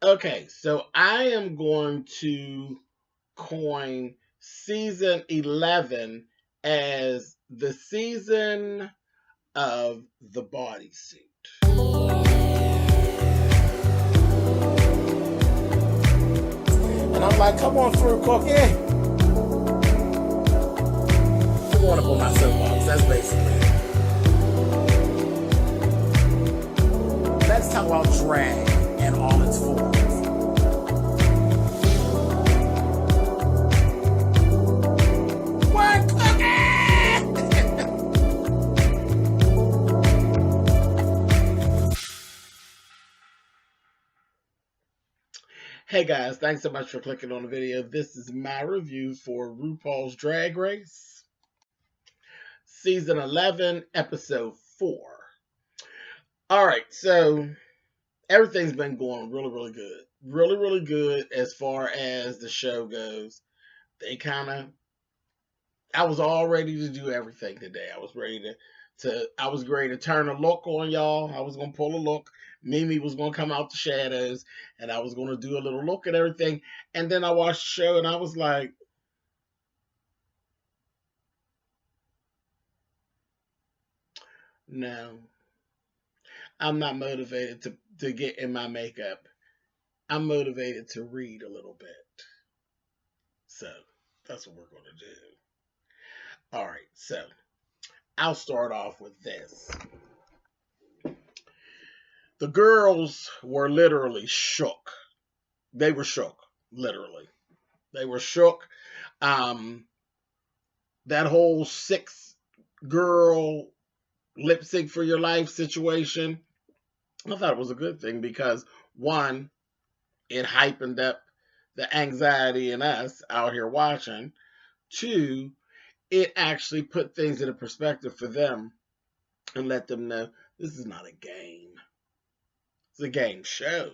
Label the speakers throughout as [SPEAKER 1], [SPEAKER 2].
[SPEAKER 1] Okay, so I am going to coin season 11 as the season of the bodysuit.
[SPEAKER 2] And I'm like, come on through, Cookie. I'm going up on my soapbox. That's basically it. Let's talk about drag and all its forms. What,
[SPEAKER 1] Hey guys, thanks so much for clicking on the video. This is my review for RuPaul's Drag Race, season 11, episode 4. All right, so everything's been going really, really good. Really, really good as far as the show goes. I was all ready to do everything today. I was ready to turn a look on y'all. I was gonna pull a look. Mimi was gonna come out the shadows, and I was gonna do a little look at everything. And then I watched the show, and I was like, no, I'm not motivated to get in my makeup. I'm motivated to read a little bit. So that's what we're gonna do. All right, so I'll start off with this. The girls were literally shook. They were shook, literally. They were shook. That whole 6-girl lip sync for your life situation, I thought it was a good thing because, one, it heightened up the anxiety in us out here watching. 2, it actually put things in a perspective for them and let them know this is not a game. It's a game show,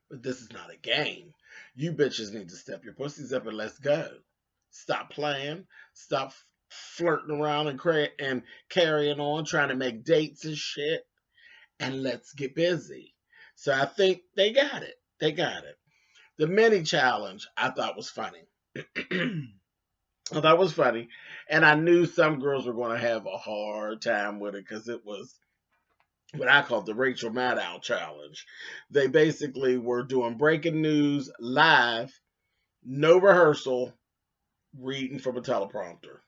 [SPEAKER 1] but this is not a game. You bitches need to step your pussies up and let's go. Stop playing. Stop flirting around and carrying on, trying to make dates and shit, and let's get busy. So I think they got it. They got it. The mini challenge I thought was funny. I thought it was funny, and I knew some girls were going to have a hard time with it because it was what I call the Rachel Maddow challenge. They basically were doing breaking news live, no rehearsal, reading from a teleprompter.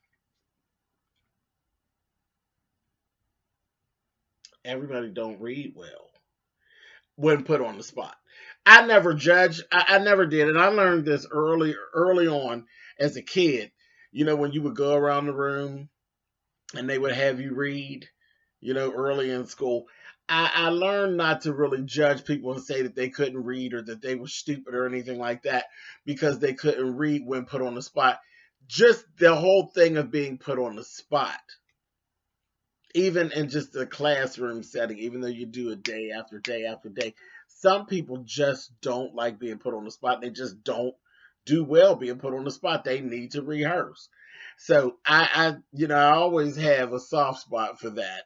[SPEAKER 1] Everybody don't read well when put on the spot. I never judged. I never did, and I learned this early on as a kid. You know, when you would go around the room and they would have you read, early in school. I learned not to really judge people and say that they couldn't read or that they were stupid or anything like that because they couldn't read when put on the spot. Just the whole thing of being put on the spot, even in just a classroom setting, even though you do it day after day after day, some people just don't like being put on the spot. They just don't do well being put on the spot. They need to rehearse. So I always have a soft spot for that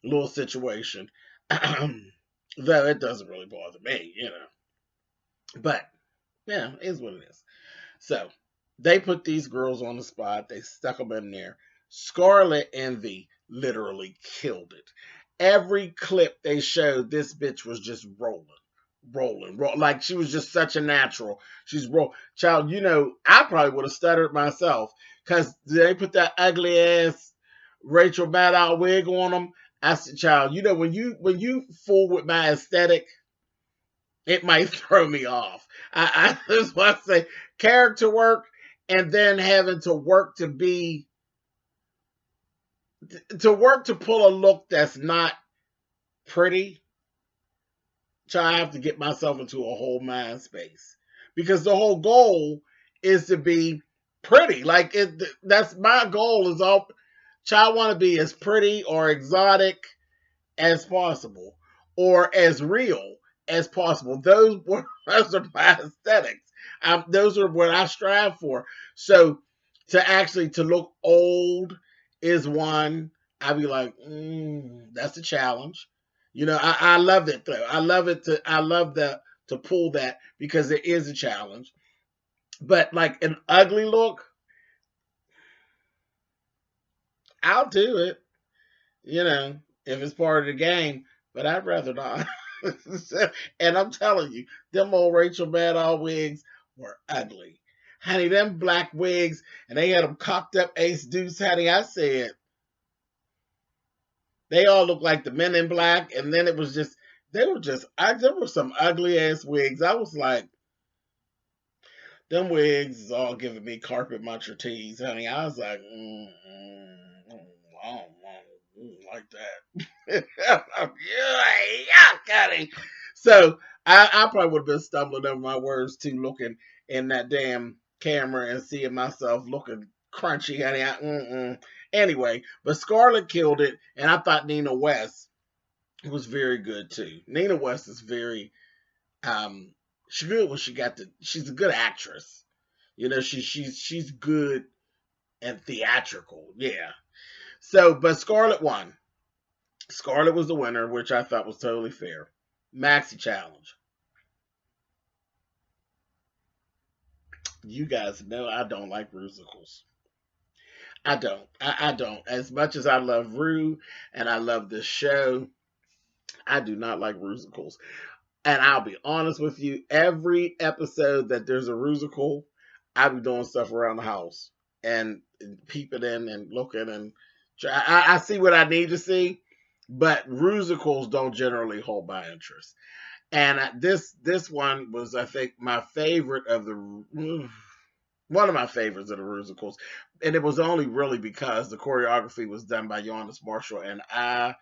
[SPEAKER 1] little situation. Though it doesn't really bother me, But yeah, it is what it is. So they put these girls on the spot. They stuck them in there. Scarlet Envy literally killed it. Every clip they showed, this bitch was just rolling. Like she was just such a natural. She's child. I probably would have stuttered myself because they put that ugly ass Rachel Maddow wig on them. I said, child, when you fool with my aesthetic, it might throw me off. I just want to say character work and then having to work to pull a look that's not pretty. I have to get myself into a whole mind space because the whole goal is to be pretty. Like that's my goal is all. I want to be as pretty or exotic as possible or as real as possible. Those are my aesthetics. Those are what I strive for. So to look old is one. I'd be like, that's a challenge. I love it though. I love the to pull that because it is a challenge. But like an ugly look, I'll do it, if it's part of the game. But I'd rather not. And I'm telling you, them old Rachel Maddow wigs were ugly. Honey, them black wigs, and they had them cocked up ace deuce, honey. I said, they all looked like the Men in Black, and then it was just, there were some ugly ass wigs. I was like, them wigs is all giving me carpet muncher tease, honey. I was like, I don't like that. Yeah, honey. So I probably would have been stumbling over my words too, looking in that damn camera and seeing myself looking crunchy, honey. Anyway, but Scarlett killed it, and I thought Nina West was very good too. Nina West is very she's good when she's a good actress. She's good and theatrical. Yeah. So, but Scarlett won. Scarlett was the winner, which I thought was totally fair. Maxi challenge. You guys know I don't like musicals. I don't. I don't. As much as I love Rue and I love this show, I do not like musicals. And I'll be honest with you, every episode that there's a musical, I'll be doing stuff around the house and peeping in and looking and I see what I need to see, but musicals don't generally hold my interest. And this one was, I think, my favorite of the one of my favorites of the musicals, and it was only really because the choreography was done by Jonas Marshall, and I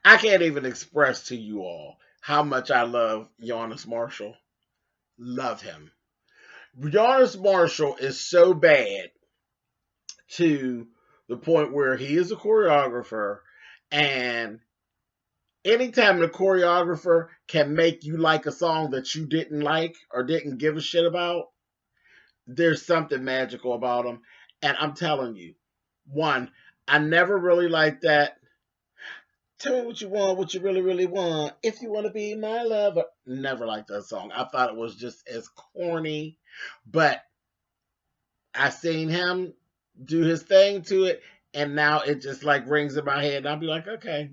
[SPEAKER 1] can't even express to you all how much I love Jonas Marshall. Love him. Jonas Marshall is so bad to the point where he is a choreographer, and anytime the choreographer can make you like a song that you didn't like or didn't give a shit about, there's something magical about him. And I'm telling you, one, I never really liked that. Tell me what you want, what you really, really want. If you want to be my lover. Never liked that song. I thought it was just as corny. But I seen him do his thing to it, and now it just like rings in my head. And I'll be like, okay.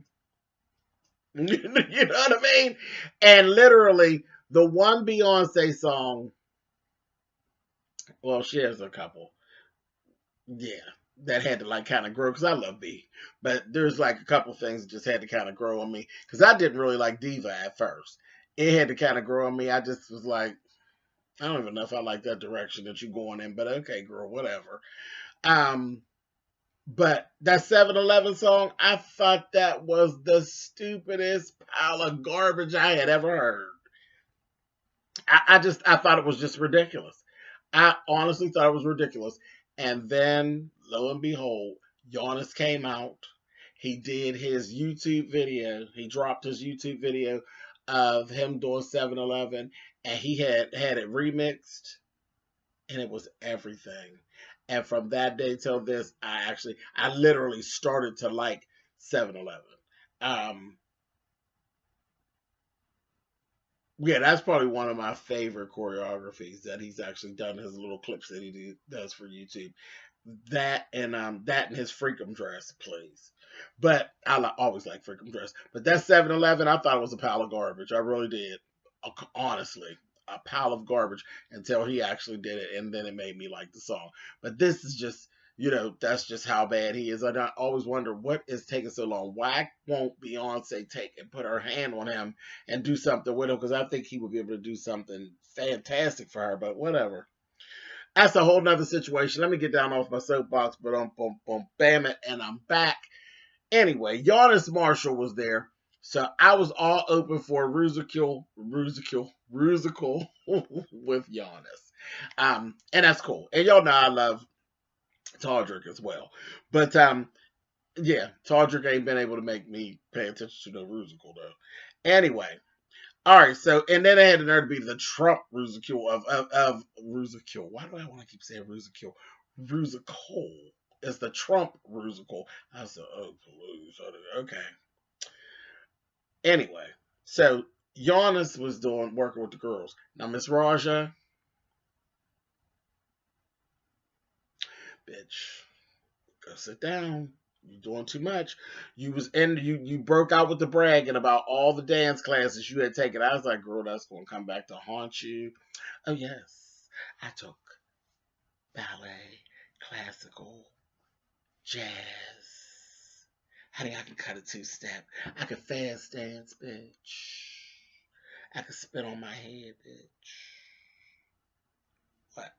[SPEAKER 1] You know what I mean? And literally, the one Beyonce song, well, she has a couple. Yeah, that had to like kind of grow because I love B. But there's like a couple things that just had to kind of grow on me because I didn't really like Diva at first. It had to kind of grow on me. I just was like, I don't even know if I like that direction that you're going in, but okay, girl, whatever. Um, but that 7-Eleven song, I thought that was the stupidest pile of garbage I had ever heard. I thought it was just ridiculous. I honestly thought it was ridiculous. And then, lo and behold, Giannis came out. He did his YouTube video. He dropped his YouTube video of him doing 7-Eleven, and he had it remixed, and it was everything. And from that day till this, I literally started to like 7-Eleven. Um, Yeah, that's probably one of my favorite choreographies that he's actually done. His little clips that does for YouTube. That and his Freakum dress, please. But always like Freakum dress. But that 7-Eleven, I thought it was a pile of garbage. I really did. Honestly, a pile of garbage until he actually did it, and then it made me like the song. But this is just, that's just how bad he is. And I always wonder what is taking so long. Why won't Beyonce take and put her hand on him and do something with him? Because I think he would be able to do something fantastic for her. But whatever. That's a whole nother situation. Let me get down off my soapbox, but boom, boom, bam it, and I'm back. Anyway, Giannis Marshall was there. So I was all open for a musical with Giannis. And that's cool. And y'all know I love Todrick as well. But yeah, Todrick ain't been able to make me pay attention to no musical though. Anyway, all right. So and then they had the nerve to be the Trump musical of musical. Why do I want to keep saying musical? Musical. It's the Trump musical. I said, oh please, okay. Anyway, so Giannis was working with the girls. Now Miss Raja, bitch, go sit down. You doing too much. You broke out with the bragging about all the dance classes you had taken. I was like, girl, that's gonna come back to haunt you. Oh yes, I took ballet, classical, jazz. Honey, I can cut a two-step. I can fast dance, bitch. I can spit on my head, bitch. What?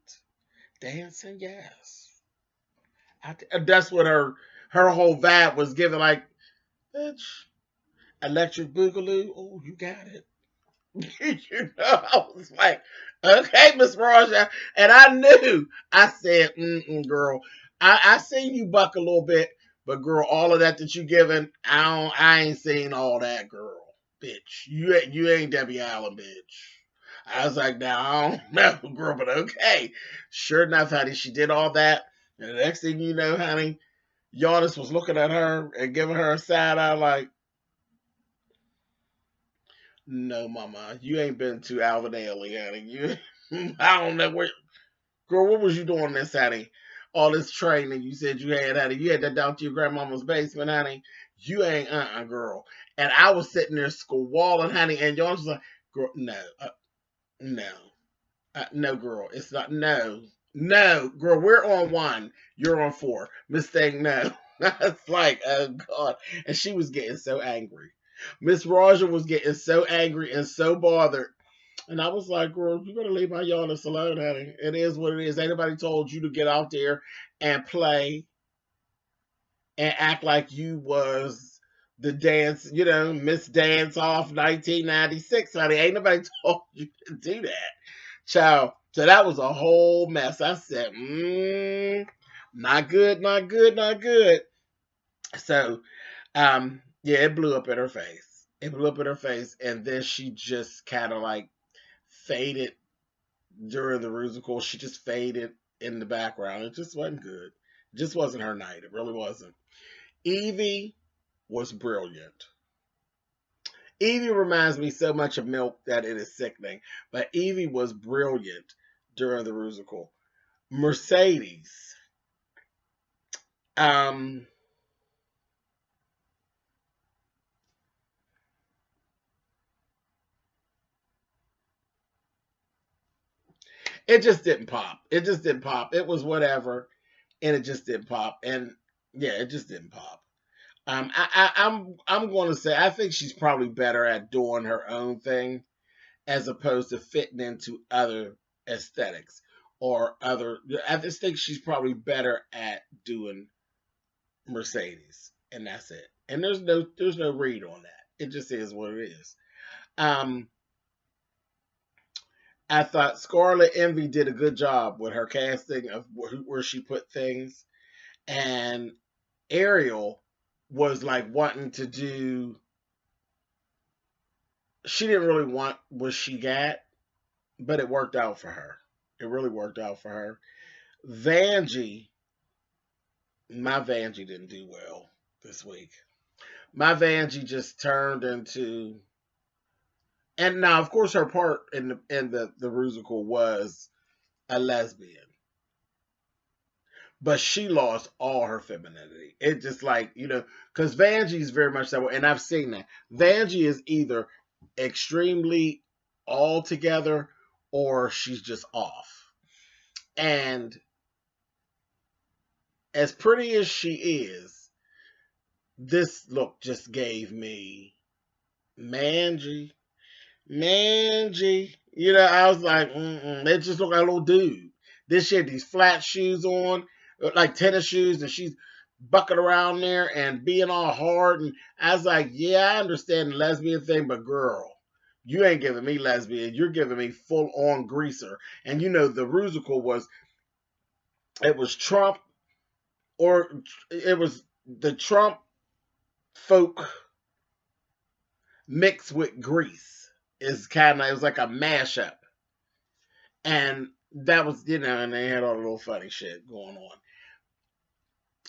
[SPEAKER 1] Dancing? Yes. That's what her whole vibe was giving. Like, bitch, electric boogaloo. Oh, you got it. I was like, okay, Miss Raja, and I knew. I said, girl, I seen you buck a little bit, but girl, all of that you giving, I ain't seen all that, girl, bitch. You ain't Debbie Allen, bitch. I was like, now I don't know, girl, but okay. Sure enough, honey, she did all that, and the next thing you know, honey, Giannis was looking at her and giving her a side eye, like, no, mama, you ain't been to Alvin Ailey, honey. I don't know where, girl. What was you doing this, honey? All this training you said you had, honey. You had that down to your grandmama's basement, honey. You ain't, girl. And I was sitting there squalling, honey, and y'all was like, girl, no, no, no, girl, it's not, no, no, girl. We're on one, you're on four. Miss Thing, no. It's like, oh god, and she was getting so angry. Miss Raja was getting so angry and so bothered. And I was like, girl, you better leave my Giannis alone, honey. It is what it is. Ain't nobody told you to get out there and play and act like you was the dance, Miss Dance Off 1996, honey. Ain't nobody told you to do that. Child. So that was a whole mess. I said, not good, not good, not good. So yeah, it blew up in her face. It blew up in her face, and then she just kind of like faded during the musical. She just faded in the background. It just wasn't good. It just wasn't her night. It really wasn't. Evie was brilliant. Evie reminds me so much of Milk that it is sickening. But Evie was brilliant during the musical. Mercedes. Um, it just didn't pop. It just didn't pop. It was whatever, and it just didn't pop. And yeah, it just didn't pop. I'm going to say I think she's probably better at doing her own thing as opposed to fitting into other aesthetics or other. I just think she's probably better at doing Mercedes, and that's it. And there's no read on that. It just is what it is. Um, I thought Scarlet Envy did a good job with her casting of where she put things, and Ariel was like wanting to do. She didn't really want what she got, but it worked out for her. It really worked out for her. Vanjie, my Vanjie didn't do well this week. My Vanjie just turned into, and now of course her part in the musical was a lesbian, but she lost all her femininity. It just like because Vanjie is very much that way, and I've seen that. Vanjie is either extremely all together or she's just off. And as pretty as she is, this look just gave me Mangy. Mangy. I was like, they just look like a little dude. This shit, these flat shoes on, like tennis shoes, and she's bucking around there and being all hard. And I was like, yeah, I understand the lesbian thing, but girl, you ain't giving me lesbian. You're giving me full on greaser. And the musical it was Trump, or it was the Trump folk mixed with Grease. It was like a mashup. And that was, and they had all the little funny shit going on.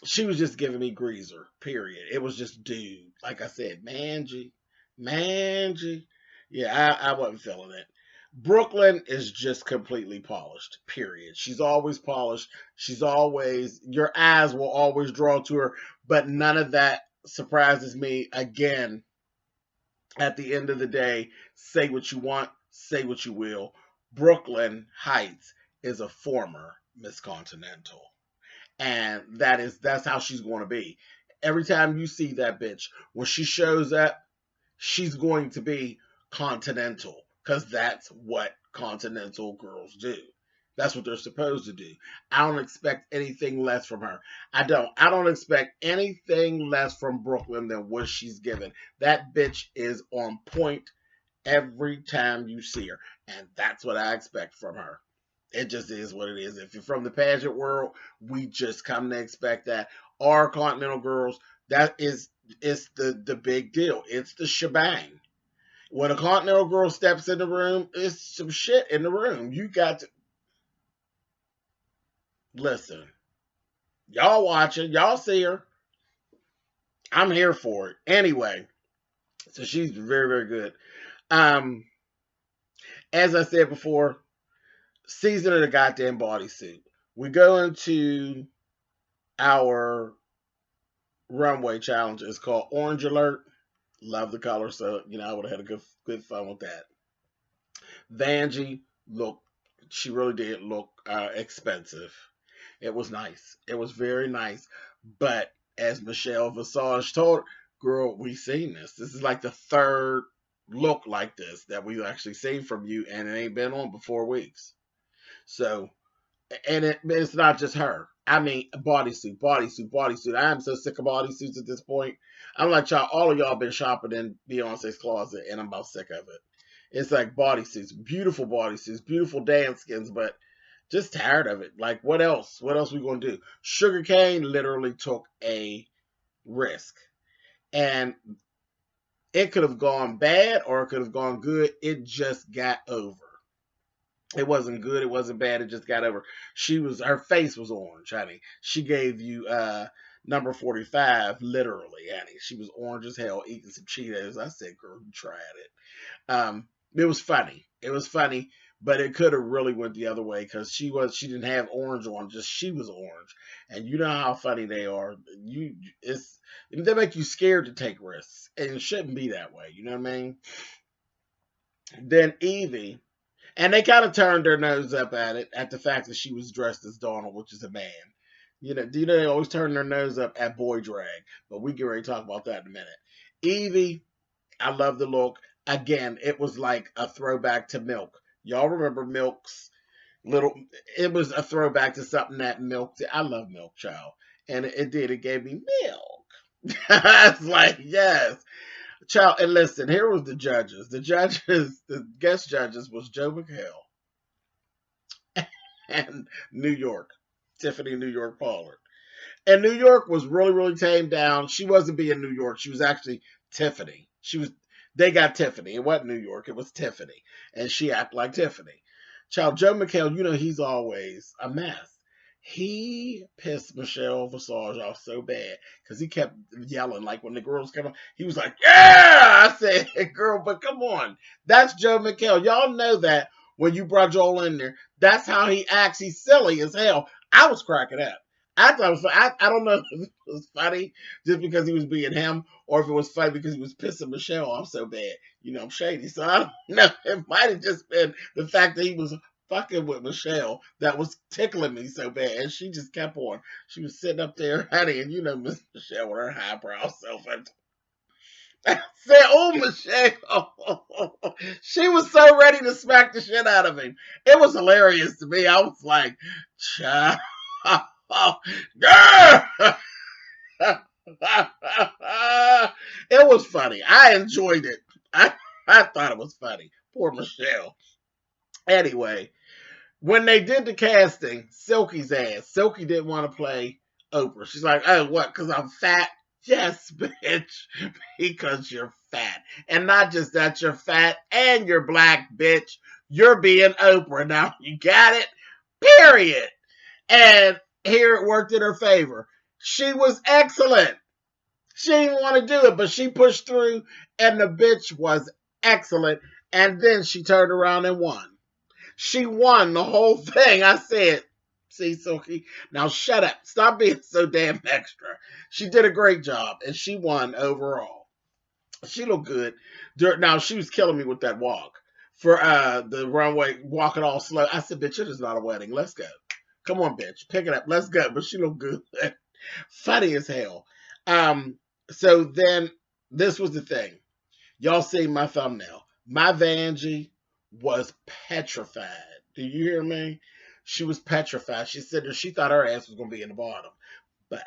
[SPEAKER 1] She was just giving me greaser, period. It was just dude. Like I said, Mangy. Mangy. Yeah, I wasn't feeling it. Brooklyn is just completely polished, period. She's always polished. She's always, your eyes will always draw to her, but none of that surprises me. Again, at the end of the day, say what you want, say what you will. Brooklyn Heights is a former Miss Continental. And that's how she's going to be. Every time you see that bitch, when she shows up, she's going to be continental because that's what continental girls do. That's what they're supposed to do. I don't expect anything less from her. I don't expect anything less from Brooklyn than what she's given. That bitch is on point every time you see her. And that's what I expect from her. It just is what it is. If you're from the pageant world, we just come to expect that. Our continental girls, that is, it's the big deal. It's the shebang. When a continental girl steps in the room, it's some shit in the room. You got to listen. Y'all watching, y'all see her. I'm here for it. Anyway, so she's very, very good. Um, as I said before, season of the goddamn bodysuit. We go into our runway challenge. It's called Orange Alert. Love the color, so I would have had a good fun with that. Vanjie looked, she really did look expensive. It was nice. It was very nice. But as Michelle Visage told, girl, we seen this. This is like the third look like this that we've actually seen from you, and it ain't been on but 4 weeks. So, and it's not just her. I mean, bodysuit, bodysuit, bodysuit. I am so sick of bodysuits at this point. I'm like, y'all, all of y'all been shopping in Beyonce's closet, and I'm about sick of it. It's like bodysuits, beautiful dance skins, but just tired of it. Like, what else? What else we gonna do? Sugarcane literally took a risk, and it could have gone bad or it could have gone good. It just got over. It wasn't good. It wasn't bad. It just got over. Her face was orange, honey. She gave you number 45, literally, honey. She was orange as hell eating some Cheetos. I said, girl, you tried it. It was funny. It was funny, but it could have really went the other way because she didn't have orange on, just she was orange. And you know how funny they are. They make you scared to take risks. And it shouldn't be that way. You know what I mean? Then Evie. And they kind of turned their nose up at it, at the fact that she was dressed as Donald, which is a man. They always turn their nose up at boy drag, but we get ready to talk about that in a minute. Evie, I love the look. Again, it was like a throwback to Milk. Y'all remember Milk's little? It was a throwback to something that Milk did. I love Milk, child, and it did. It gave me milk. It's like yes. Child, and listen, here was the judges. The guest judges was Joe McHale and New York, Tiffany New York Pollard. And New York was really, really tamed down. She wasn't being New York. She was actually Tiffany. They got Tiffany. It wasn't New York. It was Tiffany. And she acted like Tiffany. Child, Joe McHale, he's always a mess. He pissed Michelle Visage off so bad because he kept yelling. Like when the girls came on, he was like, yeah! I said, hey, girl, but come on. That's Joe McHale. Y'all know that when you brought Joel in there. That's how he acts. He's silly as hell. I was cracking up. I thought it was funny. I don't know if it was funny just because he was being him or if it was funny because he was pissing Michelle off so bad. I'm shady. So I don't know. It might have just been the fact that he was fucking with Michelle that was tickling me so bad. And she just kept on. She was sitting up there, honey, and Miss Michelle with her highbrow self. I said, oh, Michelle. She was so ready to smack the shit out of him. It was hilarious to me. I was like, child. Girl! It was funny. I enjoyed it. I thought it was funny. Poor Michelle. Anyway, when they did the casting, Silky's ass. Silky didn't want to play Oprah. She's like, oh, what? Because I'm fat? Yes, bitch. Because you're fat. And not just that, you're fat and you're black, bitch. You're being Oprah. Now, you got it? Period. And here it worked in her favor. She was excellent. She didn't want to do it, but she pushed through And the bitch was excellent. And then she turned around and won. She won the whole thing. I said, see, Silky, now shut up. Stop being so damn extra. She did a great job, and she won overall. She looked good. Now, she was killing me with that walk for the runway, walking all slow. I said, bitch, it is not a wedding. Let's go. Come on, bitch. Pick it up. Let's go. But she looked good. Funny as hell. So then this was the thing. Y'all see my thumbnail. My Vanjie was petrified. Do you hear me? She was petrified. She said that she thought her ass was going to be in the bottom. But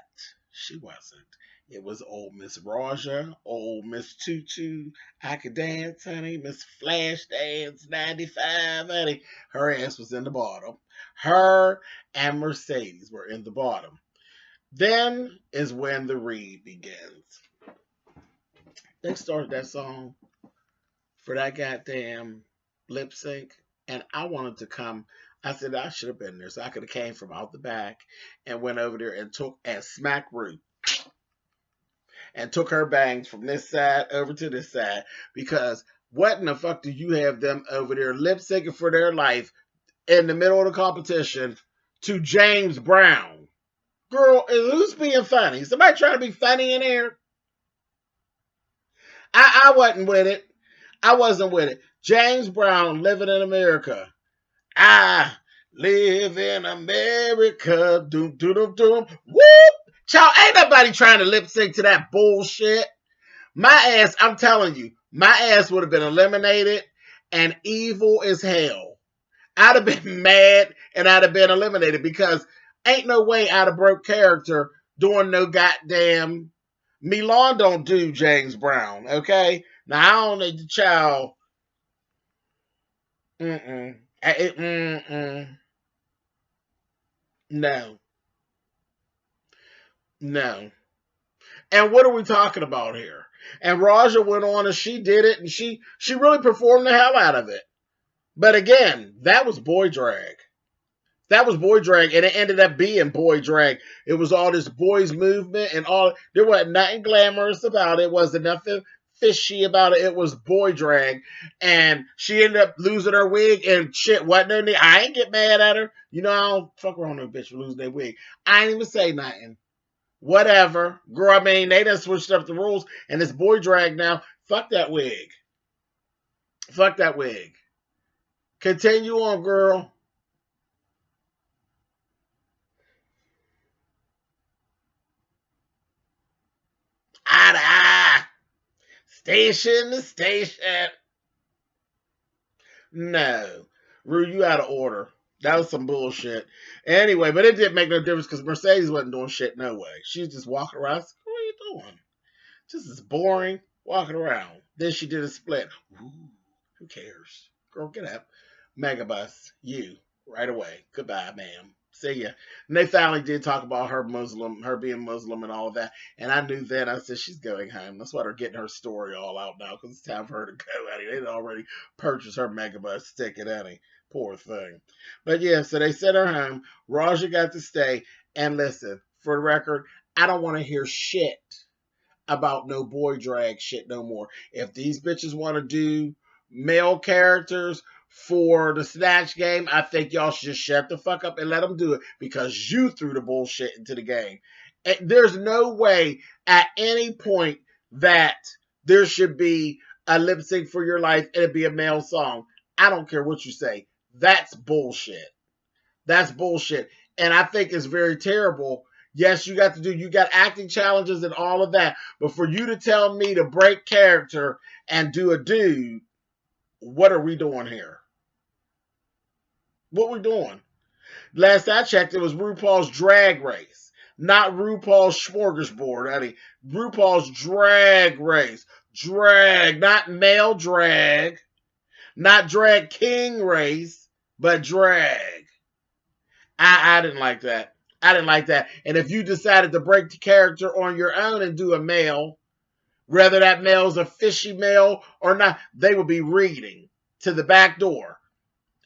[SPEAKER 1] she wasn't. It was old Miss Raja, old Miss Tutu, I Could Dance, honey, Miss Flash Dance 95, honey. Her ass was in the bottom. Her and Mercedes were in the bottom. Then is when the read begins. They started that song for that goddamn lip sync, and I wanted to come. I said I should have been there, so I could have came from out the back and went over there and smacked Ru and took her bangs from this side over to this side, because what in the fuck do you have them over there lip syncing for their life in the middle of the competition to James Brown? Girl, who's being funny? Somebody trying to be funny in here? I wasn't with it. I wasn't with it. James Brown, Living in America. I live in America. Doom, doom, doom, doom. Whoop! Child, ain't nobody trying to lip sync to that bullshit. My ass, I'm telling you, my ass would have been eliminated and evil as hell. I'd have been mad and I'd have been eliminated, because ain't no way I'd have broke character doing no goddamn. Milan don't do James Brown, okay? Now, I don't need the child. No. No. And what are we talking about here? And Raja went on and she did it, and she really performed the hell out of it. But again, that was boy drag. That was boy drag, and it ended up being boy drag. It was all this boys movement and all. There wasn't nothing glamorous about it. It wasn't nothing fishy about it. It was boy drag, and she ended up losing her wig and shit. Wasn't no need. I ain't get mad at her. You know, I don't fuck around with no bitch for losing their wig. I ain't even say nothing. Whatever, girl. I mean, they done switched up the rules, and it's boy drag now. Fuck that wig. Fuck that wig. Continue on, girl. Station to station. No. Ru, you out of order. That was some bullshit. Anyway, but it didn't make no difference because Mercedes wasn't doing shit no way. She was just walking around. I said, what are you doing? Just as boring, walking around. Then she did a split. Ooh, who cares? Girl, get up. Megabus, you, right away. Goodbye, ma'am. See ya. And they finally did talk about her being Muslim and all of that. And I knew then, I said, she's going home. That's why they're getting her story all out now, because it's time for her to go, Eddie. They'd already purchased her Megabus ticket, Eddie. Poor thing. But yeah, so they sent her home. Raja got to stay. And listen, for the record, I don't want to hear shit about no boy drag shit no more. If these bitches want to do male characters for the Snatch game, I think y'all should just shut the fuck up and let them do it, because you threw the bullshit into the game. And there's no way at any point that there should be a lip sync for your life and it be a male song. I don't care what you say. That's bullshit. That's bullshit. And I think it's very terrible. Yes, you got acting challenges and all of that. But for you to tell me to break character and do a dude, what are we doing here? What we doing? Last I checked, it was RuPaul's Drag Race, not RuPaul's Smorgasbord. I mean, RuPaul's Drag Race. Drag, not male drag, not drag king race, but drag. I didn't like that. I didn't like that. And if you decided to break the character on your own and do a male, whether that male's a fishy male or not, they would be reading to the back door.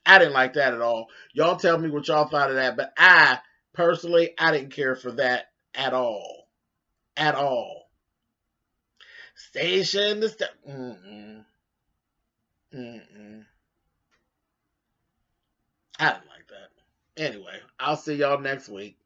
[SPEAKER 1] I didn't like that at all. Y'all tell me what y'all thought of that. But I, personally, I didn't care for that at all. At all. Station the stuff. Mm-mm. Mm-mm. I don't like that. Anyway, I'll see y'all next week.